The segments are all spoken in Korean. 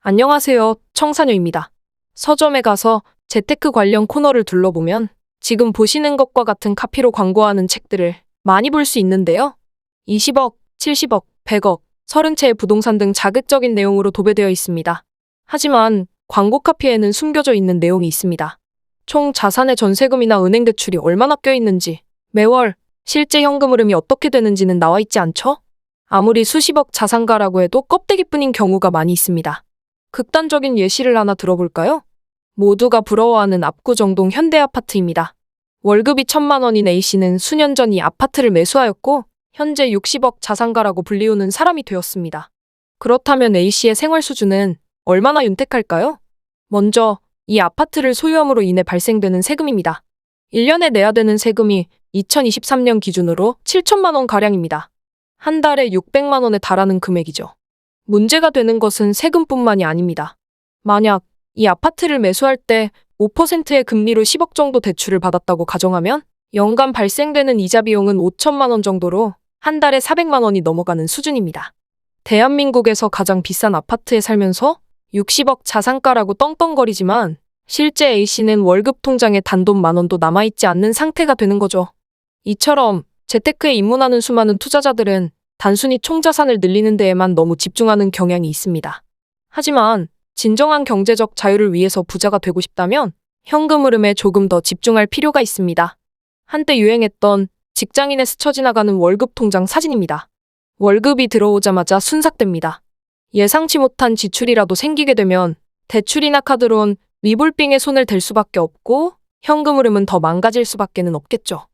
안녕하세요. 청사녀입니다. 서점에 가서 재테크 관련 코너를 둘러보면 지금 보시는 것과 같은 카피로 광고하는 책들을 많이 볼 수 있는데요. 20억, 70억, 100억, 30채의 부동산 등 자극적인 내용으로 도배되어 있습니다. 하지만 광고 카피에는 숨겨져 있는 내용이 있습니다. 총 자산의 전세금이나 은행 대출이 얼마나 껴있는지, 매월 실제 현금 흐름이 어떻게 되는지는 나와 있지 않죠? 아무리 수십억 자산가라고 해도 껍데기뿐인 경우가 많이 있습니다. 극단적인 예시를 하나 들어볼까요? 모두가 부러워하는 압구정동 현대아파트입니다. 월급이 1,000만 원인 A씨는 수년 전 이 아파트를 매수하였고 현재 60억 자산가라고 불리우는 사람이 되었습니다. 그렇다면 A씨의 생활 수준은 얼마나 윤택할까요? 먼저 이 아파트를 소유함으로 인해 발생되는 세금입니다. 1년에 내야 되는 세금이 2023년 기준으로 7천만 원가량입니다. 한 달에 600만 원에 달하는 금액이죠. 문제가 되는 것은 세금뿐만이 아닙니다. 만약 이 아파트를 매수할 때 5%의 금리로 10억 정도 대출을 받았다고 가정하면 연간 발생되는 이자 비용은 5천만 원 정도로 한 달에 400만 원이 넘어가는 수준입니다. 대한민국에서 가장 비싼 아파트에 살면서 60억 자산가라고 떵떵거리지만 실제 A씨는 월급 통장에 단돈 만 원도 남아있지 않는 상태가 되는 거죠. 이처럼 재테크에 입문하는 수많은 투자자들은 단순히 총자산을 늘리는 데에만 너무 집중하는 경향이 있습니다. 하지만 진정한 경제적 자유를 위해서 부자가 되고 싶다면 현금 흐름에 조금 더 집중할 필요가 있습니다. 한때 유행했던 직장인의 스쳐 지나가는 월급 통장 사진입니다. 월급이 들어오자마자 순삭됩니다. 예상치 못한 지출이라도 생기게 되면 대출이나 카드론, 리볼빙에 손을 댈 수밖에 없고 현금 흐름은 더 망가질 수밖에는 없겠죠.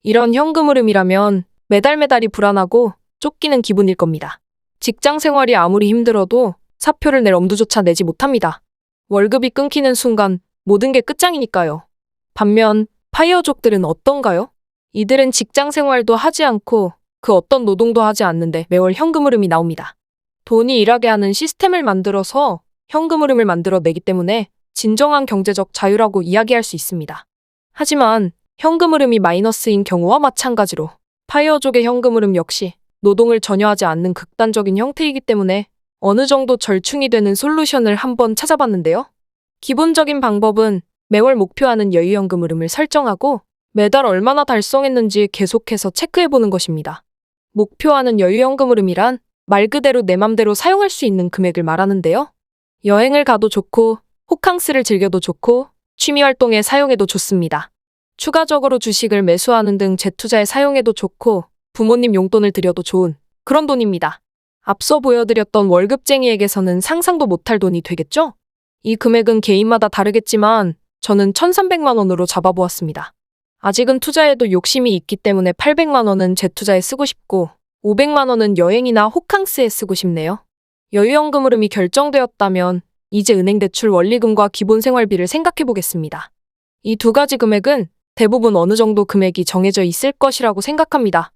이런 현금 흐름이라면 매달매달이 불안하고 쫓기는 기분일 겁니다. 직장 생활이 아무리 힘들어도 사표를 낼 엄두조차 내지 못합니다. 월급이 끊기는 순간 모든 게 끝장이니까요. 반면 파이어족들은 어떤가요? 이들은 직장 생활도 하지 않고 그 어떤 노동도 하지 않는데 매월 현금 흐름이 나옵니다. 돈이 일하게 하는 시스템을 만들어서 현금 흐름을 만들어내기 때문에 진정한 경제적 자유라고 이야기할 수 있습니다. 하지만 현금 흐름이 마이너스인 경우와 마찬가지로 파이어족의 현금 흐름 역시 노동을 전혀 하지 않는 극단적인 형태이기 때문에 어느 정도 절충이 되는 솔루션을 한번 찾아봤는데요. 기본적인 방법은 매월 목표하는 여유현금 흐름을 설정하고 매달 얼마나 달성했는지 계속해서 체크해보는 것입니다. 목표하는 여유현금 흐름이란 말 그대로 내 맘대로 사용할 수 있는 금액을 말하는데요. 여행을 가도 좋고 호캉스를 즐겨도 좋고 취미활동에 사용해도 좋습니다. 추가적으로 주식을 매수하는 등 재투자에 사용해도 좋고 부모님 용돈을 드려도 좋은 그런 돈입니다. 앞서 보여드렸던 월급쟁이에게서는 상상도 못할 돈이 되겠죠? 이 금액은 개인마다 다르겠지만 저는 1,300만 원으로 잡아보았습니다. 아직은 투자에도 욕심이 있기 때문에 800만 원은 재투자에 쓰고 싶고 500만 원은 여행이나 호캉스에 쓰고 싶네요. 여유현금 흐름이 결정되었다면 이제 은행 대출 원리금과 기본 생활비를 생각해 보겠습니다. 이 두 가지 금액은 대부분 어느 정도 금액이 정해져 있을 것이라고 생각합니다.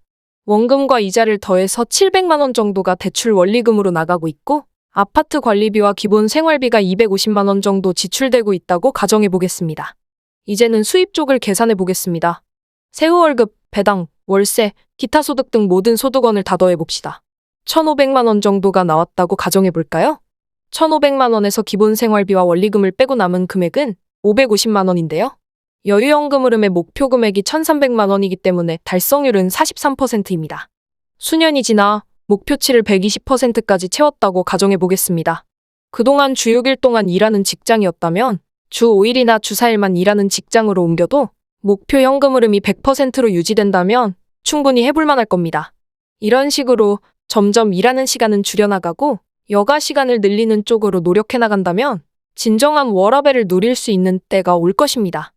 원금과 이자를 더해서 700만 원 정도가 대출 원리금으로 나가고 있고 아파트 관리비와 기본 생활비가 250만 원 정도 지출되고 있다고 가정해 보겠습니다. 이제는 수입 쪽을 계산해 보겠습니다. 세후월급, 배당, 월세, 기타 소득 등 모든 소득원을 다 더해 봅시다. 1,500만 원 정도가 나왔다고 가정해 볼까요? 1,500만 원에서 기본 생활비와 원리금을 빼고 남은 금액은 550만 원인데요. 여유현금 흐름의 목표 금액이 1,300만 원이기 때문에 달성률은 43%입니다. 수년이 지나 목표치를 120%까지 채웠다고 가정해 보겠습니다. 그동안 주 6일 동안 일하는 직장이었다면 주 5일이나 주 4일만 일하는 직장으로 옮겨도 목표 현금 흐름이 100%로 유지된다면 충분히 해볼 만할 겁니다. 이런 식으로 점점 일하는 시간은 줄여나가고 여가 시간을 늘리는 쪽으로 노력해 나간다면 진정한 워라밸을 누릴 수 있는 때가 올 것입니다.